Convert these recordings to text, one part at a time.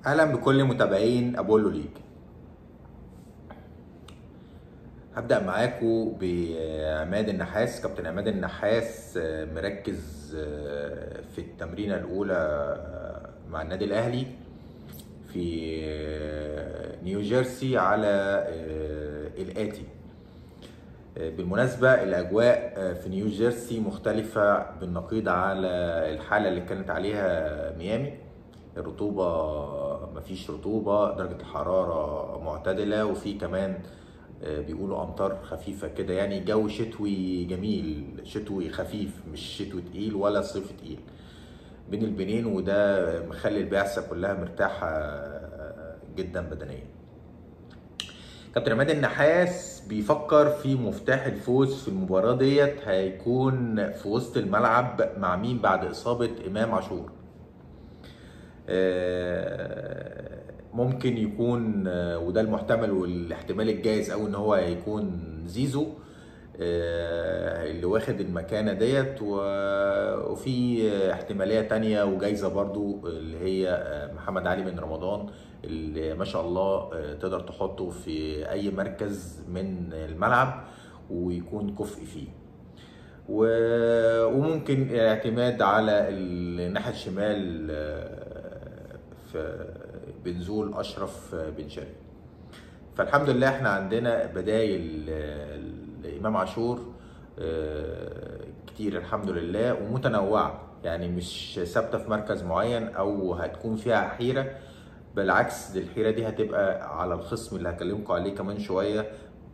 اهلا بكل متابعين ابولو ليج. هبدأ معاكم بعماد النحاس. كابتن عماد النحاس مركز في التمرينة الأولى مع النادي الأهلي في نيوجيرسي على الآتي. بالمناسبة الأجواء في نيوجيرسي مختلفة بالنقيض على الحالة اللي كانت عليها ميامي. الرطوبة مفيش رطوبة، درجة الحرارة معتدلة، وفي كمان بيقولوا أمطار خفيفة كده، يعني جو شتوي جميل، شتوي خفيف مش شتوي تقيل ولا صيف تقيل، بين البنين، وده مخلي البعثة كلها مرتاحة جدا بدنيا. كابتن عماد النحاس بيفكر في مفتاح الفوز في المباراة ديت هيكون في وسط الملعب مع مين بعد إصابة إمام عاشور. ممكن يكون وده المحتمل والاحتمال الجايز أوي إن هو هيكون زيزو اللي واخد المكانة ديت، وفي احتمالية تانية وجايزة برضو اللي هي محمد علي بن رمضان، اللي ما شاء الله تقدر تحطه في أي مركز من الملعب ويكون كفء فيه. وممكن اعتماد على الناحية الشمال في بنزول أشرف بن شرقي. فالحمد لله احنا عندنا بدايل امام عاشور كتير الحمد لله ومتنوعه، يعني مش ثابته في مركز معين او هتكون فيها حيره. بالعكس، دي الحيره دي هتبقى على الخصم اللي هكلمكم عليه كمان شويه،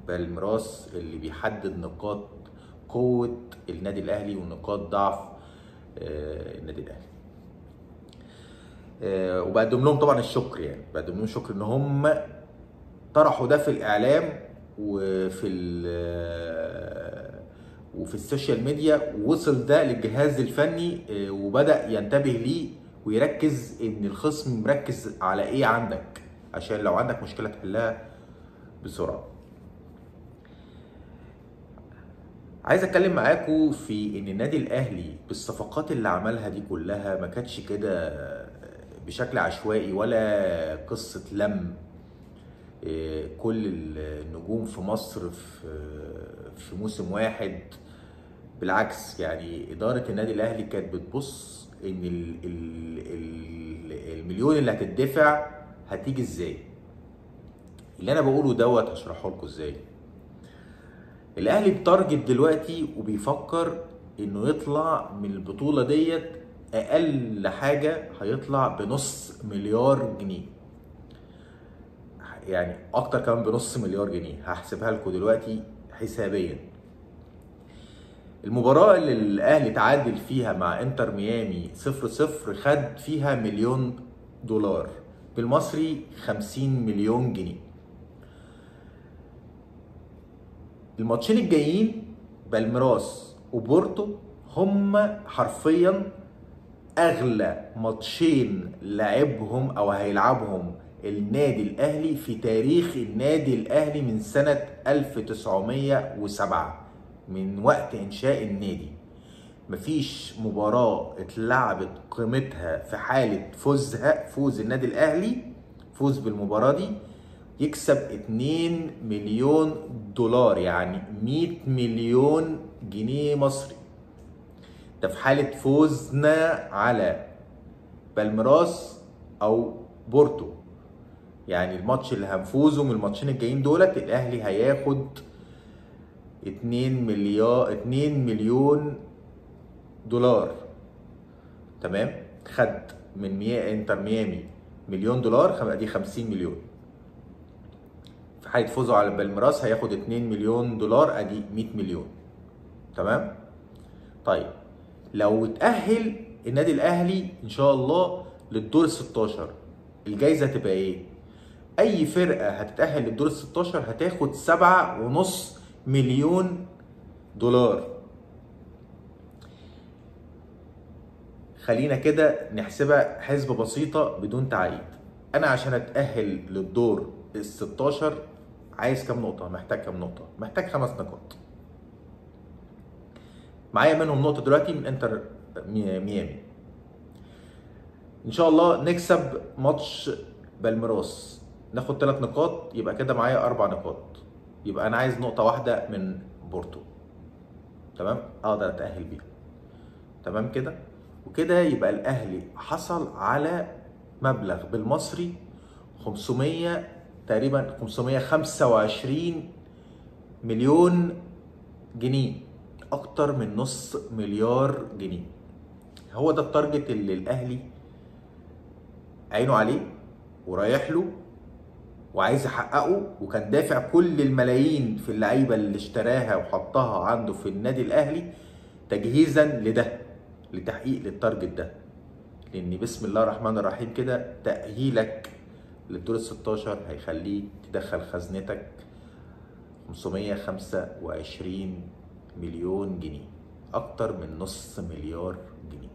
بالميراث اللي بيحدد نقاط قوه النادي الاهلي ونقاط ضعف النادي الاهلي. وبقدم لهم طبعا الشكر، يعني بقدم لهم شكر ان هم طرحوا ده في الاعلام وفي السوشيال ميديا، ووصل ده للجهاز الفني وبدأ ينتبه ليه ويركز ان الخصم مركز على ايه عندك عشان لو عندك مشكلة تحلها بسرعة. عايز اتكلم معاكم في ان النادي الاهلي بالصفقات اللي عملها دي كلها ما كانتش كده بشكل عشوائي ولا قصة لم كل النجوم في مصر في موسم واحد. بالعكس، يعني إدارة النادي الأهلي كانت بتبص إن المليون اللي هتدفع هتيجي إزاي. اللي أنا بقوله دوت هشرحه لكم إزاي. الأهلي بتارجت دلوقتي وبيفكر إنه يطلع من البطولة ديت أقل حاجة هيطلع بنص مليار جنيه، يعني اكتر كمان بنص مليار جنيه. هحسبها لكم دلوقتي حسابيا. المباراة اللي الاهلي تعادل فيها مع انتر ميامي 0-0 خد فيها $1,000,000 بالمصري 50 مليون جنيه. الماتشين الجايين بالميراس وبورتو هم حرفيا اغلى ماتشين لعبهم او هيلعبهم النادي الاهلي في تاريخ النادي الاهلي من سنة 1907، من وقت انشاء النادي. مفيش مباراة اتلعبت قيمتها في حالة فوز النادي الاهلي، فوز بالمباراة دي يكسب 2 مليون دولار، يعني 100 مليون جنيه مصري. ده في حالة فوزنا على بالميراس او بورتو. يعني الماتش اللي هنفوزه من الماتشين الجايين دولت الاهلي هياخد 2 مليون دولار. تمام، خد من انتر ميامي مليون دولار، دي 50 مليون. في حالة فوزه على بالميراس هياخد 2 مليون دولار، ادي 100 مليون. تمام. طيب لو اتأهل النادي الاهلي ان شاء الله للدور ال 16، الجايزة تبقى ايه؟ اي فرقة هتتأهل للدور ال 16 هتاخد 7.5 مليون دولار. خلينا كده نحسبها حسبة بسيطة بدون تعقيد. انا عشان اتأهل للدور ال 16 عايز كام نقطة؟ محتاج كام نقطة؟ محتاج 5 نقاط. معايا منهم نقطة دلوقتي من انتر ميامي. ان شاء الله نكسب ماتش بالميراس ناخد 3 نقاط، يبقى كده معايا 4 نقاط، يبقى انا عايز نقطه واحده من بورتو، تمام، اقدر اتاهل بيها، تمام كده. وكده يبقى الاهلي حصل على مبلغ بالمصري 500 تقريبا 525 مليون جنيه، اكتر من نص مليار جنيه. هو ده التارجت اللي الاهلي عينه عليه ورايح له وعايز يحققه، وكان دافع كل الملايين في اللعيبه اللي اشتراها وحطها عنده في النادي الاهلي تجهيزا لده، لتحقيق للتارجت ده. لان بسم الله الرحمن الرحيم كده تأهيلك للدور ال 16 هيخليك تدخل خزنتك 525 مليون جنيه، اكتر من نص مليار جنيه.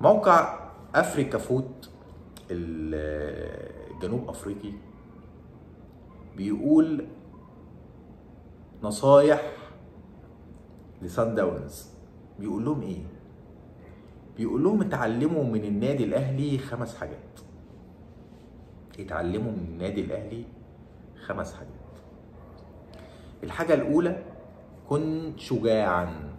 موقع افريكا فوت الجنوب افريقي بيقول نصايح لسان داونز. بيقول لهم ايه؟ بيقول لهم اتعلموا من النادي الاهلي 5 حاجات. اتعلموا من النادي الاهلي 5 حاجات. الحاجة الاولى كن شجاعا.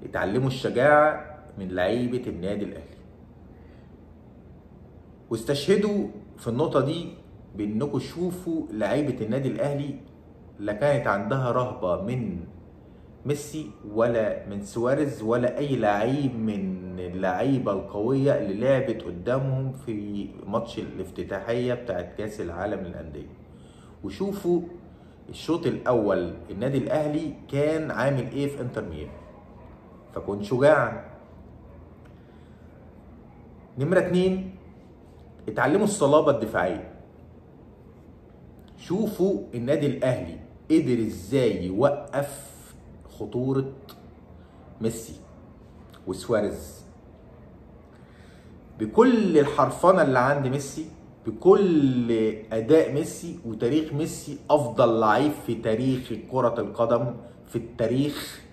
اتعلموا الشجاعة من لعيبة النادي الاهلي، واستشهدوا في النقطة دي بانكم شوفوا لعيبة النادي الاهلي لا كانت عندها رهبة من ميسي ولا من سواريز ولا اي لعيب من اللعيبة القوية اللي لعبت قدامهم في ماتش الافتتاحية بتاعت كاس العالم للأندية. وشوفوا الشوط الاول النادي الاهلي كان عامل ايه في انتر ميامي، فكن شجاعا. نمرة 2 اتعلموا الصلابة الدفاعية. شوفوا النادي الاهلي قدر ازاي يوقف خطورة ميسي وسواريز بكل الحرفنة اللي عند ميسي، بكل اداء ميسي وتاريخ ميسي افضل لعيب في تاريخ كرة القدم في التاريخ،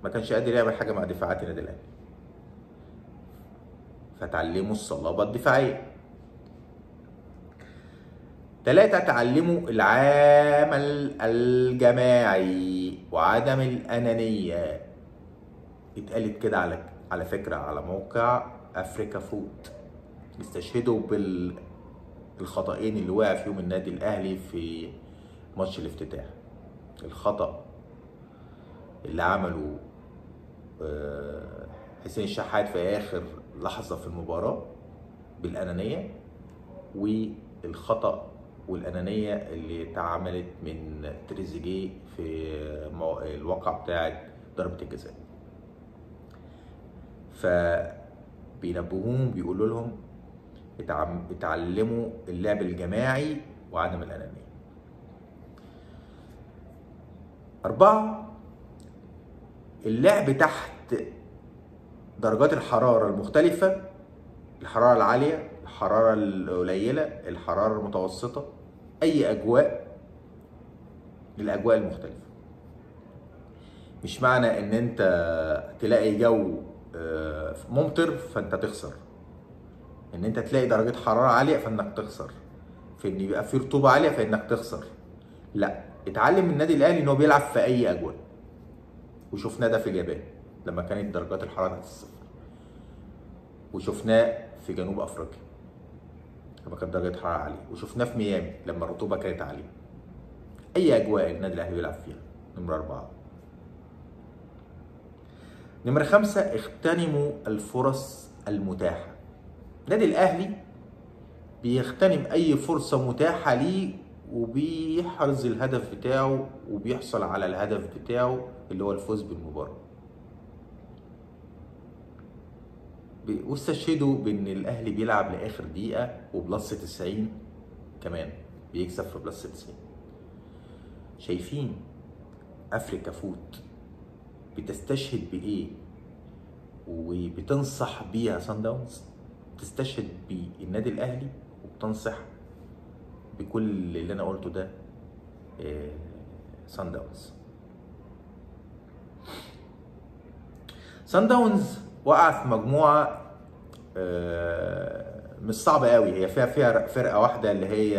ما كانش قادر يعمل حاجة مع دفاعات النادي الاهلي. فتعلموا الصلابة الدفاعية. 3 تعلموا العمل الجماعي وعدم الأنانية. اتقالت كده على فكرة على موقع افريكا فوت. استشهدوا بالخطأين اللي وقع فيهم النادي الاهلي في ماتش الافتتاح. الخطأ اللي عمله حسين الشحات في اخر لحظة في المباراة بالأنانية، والخطأ والأنانية اللي اتعملت من تريزيجيه في الواقعة بتاعت ضربة الجزاء. فبينبهوهم بيقولوا لهم اتعلموا اللعب الجماعي وعدم الأنانية. 4 اللعب تحت درجات الحرارة المختلفة، الحرارة العالية، الحرارة القليلة، الحرارة المتوسطة، أي أجواء للأجواء المختلفة. مش معنى إن أنت تلاقي جو ممطر فأنت تخسر، إن أنت تلاقي درجة حرارة عالية فإنك تخسر، في إن يبقى في رطوبة عالية فإنك تخسر. لا، اتعلم من النادي الأهلي إن هو بيلعب في أي أجواء، وشفناه ده في اليابان لما كانت درجات الحرارة تحت الصفر، وشفناه في جنوب أفريقيا لما كانت درجة الحرارة عالية، وشفناه في ميامي لما الرطوبة كانت عالية. أي أجواء النادي الأهلي بيلعب فيها. نمرة 4. نمرة 5 اغتنموا الفرص المتاحة. النادي الأهلي بيغتنم أي فرصة متاحة ليه وبيحرز الهدف بتاعه وبيحصل على الهدف بتاعه اللي هو الفوز بالمباراة. واستشهدوا بان الاهلي بيلعب لاخر دقيقه وبلس 90 كمان، بيكسب في بلس 90. شايفين افريكا فوت بتستشهد بايه وبتنصح بيها سان داونز؟ بتستشهد بالنادي الاهلي وبتنصح بكل اللي انا قلته ده. سان داونز سان داونز وقع في مجموعه مش صعبه قوي، هي فيها فرقه واحده اللي هي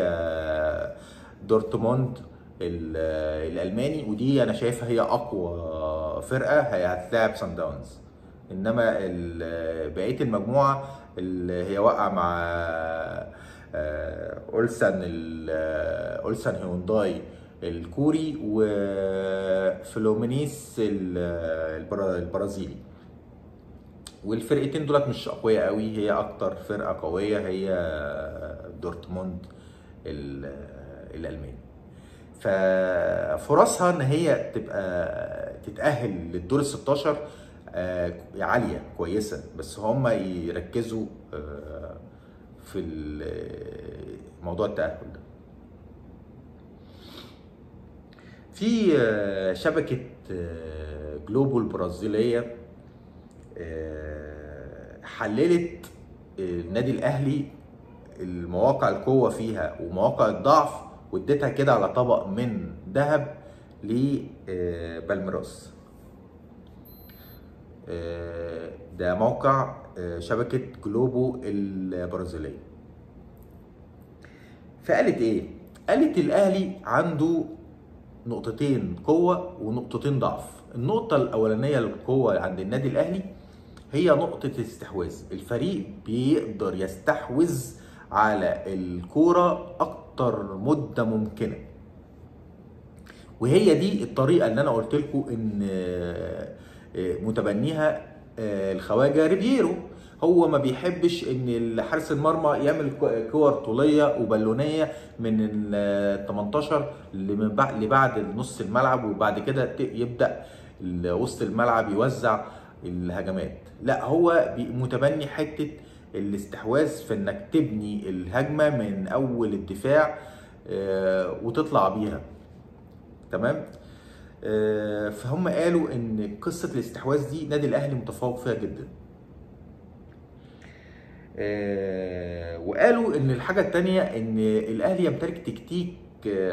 دورتموند الالماني، ودي انا شايفها هي اقوى فرقه هي هتلاعب سان داونز. انما بقيه المجموعه اللي هي واقعه مع اولسان هيونداي الكوري وفلومينيس البرازيلي. والفرقتين دولت مش اقوياء قوي، هي اكتر فرقه قويه هي دورتموند الالماني. ففرصها ان هي تبقى تتاهل للدور ال 16 عاليه كويسه، بس هم يركزوا في موضوع التاهل ده. في شبكه جلوبو البرازيليه حللت النادي الاهلي المواقع القوه فيها ومواقع الضعف، واديتها كده على طبق من ذهب لبالميراس. ده موقع شبكه جلوبو البرازيليه. فقالت ايه؟ قالت الاهلي عنده نقطتين قوه ونقطتين ضعف. النقطه الاولانيه للقوه عند النادي الاهلي هي نقطة الاستحواذ. الفريق بيقدر يستحوذ على الكورة أكتر مدة ممكنة، وهي دي الطريقة اللي أنا قلت لكم إن متبنيها الخواجة ريبيرو. هو ما بيحبش إن حارس المرمى يعمل كور طولية وبالونية من ال 18 لبعد نص الملعب، وبعد كده يبدأ وسط الملعب يوزع الهجمات. لا، هو متبني حته الاستحواذ في انك تبني الهجمه من اول الدفاع وتطلع بيها. تمام. فهم قالوا ان قصه الاستحواذ دي نادي الاهلي متفوق فيها جدا. وقالوا ان الحاجه الثانيه ان الاهلي يمتلك تكتيك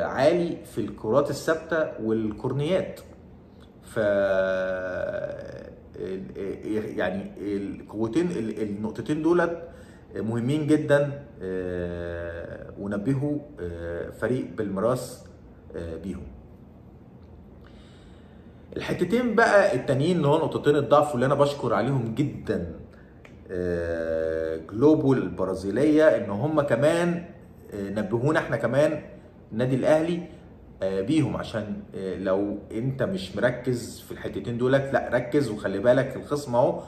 عالي في الكرات الثابته والكورنيات. ف يعني القوتين النقطتين دولت مهمين جدا، ونبهوا فريق بالميراس بيهم. الحتتين بقى التانيين اللي هو نقطتين الضعف واللي انا بشكر عليهم جدا جلوبو البرازيليه، ان هم كمان نبهونا احنا كمان النادي الاهلي بيهم، عشان لو انت مش مركز في الحتتين دولت لا ركز وخلي بالك الخصم اهو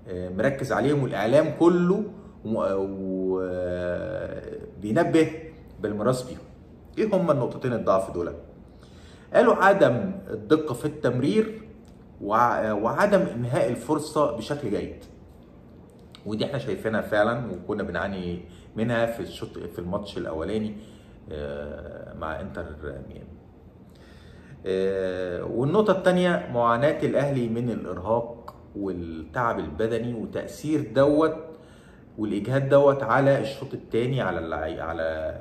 مركز عليهم، والاعلام كله بينبه بالميراس بيهم. ايه هما النقطتين الضعف دولت؟ قالوا عدم الدقه في التمرير وعدم انهاء الفرصه بشكل جيد، ودي احنا شايفينها فعلا وكنا بنعاني منها في الماتش الاولاني مع انتر ميامي. والنقطة الثانية معاناة الأهلي من الإرهاق والتعب البدني وتأثير دوت والإجهاد دوت على الشوط الثاني على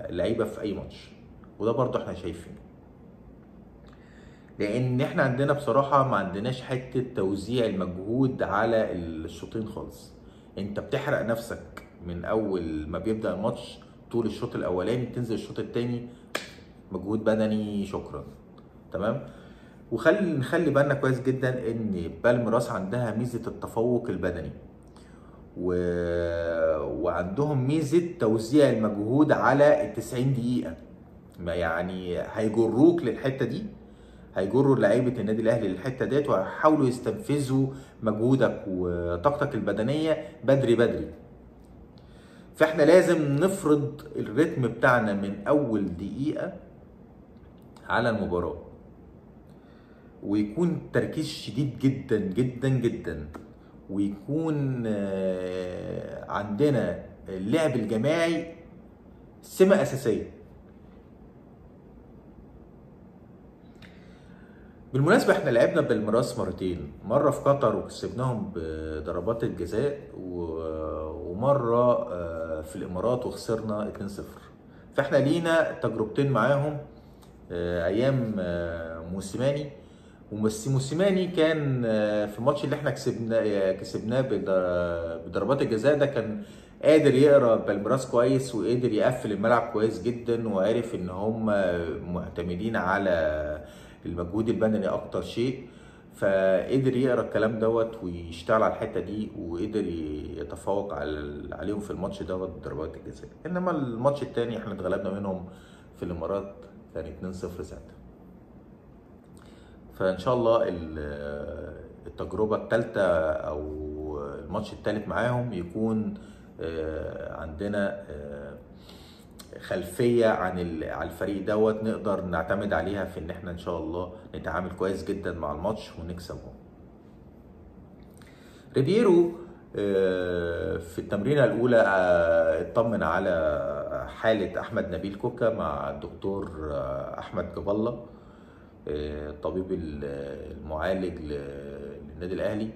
اللعيبة في أي ماتش، وده برضه احنا شايفينه. لأن احنا عندنا بصراحة ما عندناش حتة توزيع المجهود على الشوطين خالص. أنت بتحرق نفسك من أول ما بيبدأ الماتش طول الشوط الأولاني، تنزل الشوط الثاني مجهود بدني شكرا. تمام. نخلي بالنا كويس جدا ان بالميراس عندها ميزه التفوق البدني وعندهم ميزه توزيع المجهود على ال 90 دقيقه. يعني هيجروك للحته دي، هيجروا لعيبه النادي الاهلي للحته ديت، وهيحاولوا يستنفذوا مجهودك وطاقتك البدنيه بدري بدري. فاحنا لازم نفرض الريتم بتاعنا من اول دقيقه على المباراه، ويكون تركيز شديد جدا جدا جدا، ويكون عندنا اللعب الجماعي سمة أساسية. بالمناسبة احنا لعبنا بالميراس مرتين، مرة في قطر وكسبناهم بضربات الجزاء، ومرة في الإمارات وخسرنا 2-0. فاحنا لينا تجربتين معاهم أيام موسيماني، وبس موسيماني كان في الماتش اللي احنا كسبناه بضربات الجزاء ده، كان قادر يقرا بالميراس كويس، وقدر يقفل الملعب كويس جدا، وعارف ان هم معتمدين على المجهود البدني اكتر شيء، فقدر يقرا الكلام دوت ويشتغل على الحته دي، وقدر يتفوق عليهم في الماتش دوت بضربات الجزاء. انما الماتش الثاني احنا اتغلبنا منهم في الامارات، كان 2-0 ساعتها. فان شاء الله التجربه الثالثه او الماتش الثالث معاهم يكون عندنا خلفيه عن الفريق دوت، نقدر نعتمد عليها في ان احنا ان شاء الله نتعامل كويس جدا مع الماتش ونكسبهم. ريبيرو في التمرينه الاولى اطمن على حاله احمد نبيل كوكا مع الدكتور احمد جاب الله، الطبيب المعالج للنادي الاهلي،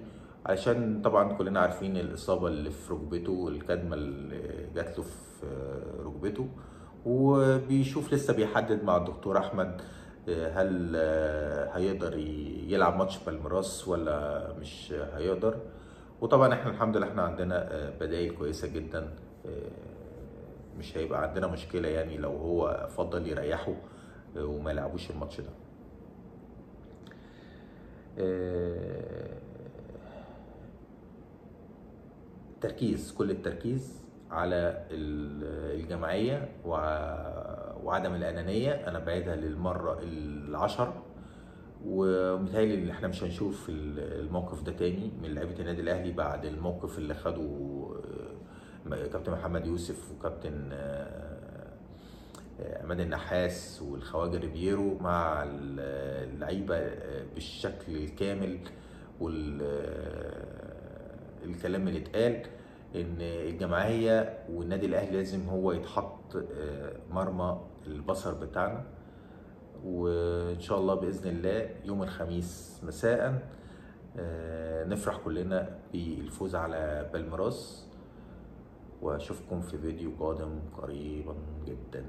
علشان طبعا كلنا عارفين الاصابه اللي في ركبته والكدمه اللي جات له في ركبته، وبيشوف لسه بيحدد مع الدكتور احمد هل هيقدر يلعب ماتش بالميراس ولا مش هيقدر. وطبعا احنا الحمد لله احنا عندنا بدائل كويسه جدا، مش هيبقى عندنا مشكله يعني لو هو فضل يريحه وما يلعبوش الماتش ده. تركيز، كل التركيز على الجماعية وعدم الأنانية. أنا بعيدها للمرة ال10، ومتهيألي إن إحنا مش هنشوف الموقف ده تاني من لعيبة النادي الأهلي بعد الموقف اللي خده كابتن محمد يوسف وكابتن عماد النحاس والخواجة ريبيرو مع اللعيبة بالشكل الكامل، والكلام اللي اتقال ان الجماعية والنادي الاهلي لازم هو يتحط مرمى البصر بتاعنا. وان شاء الله باذن الله يوم الخميس مساء نفرح كلنا بالفوز على بالميراس، واشوفكم في فيديو قادم قريبا جدا.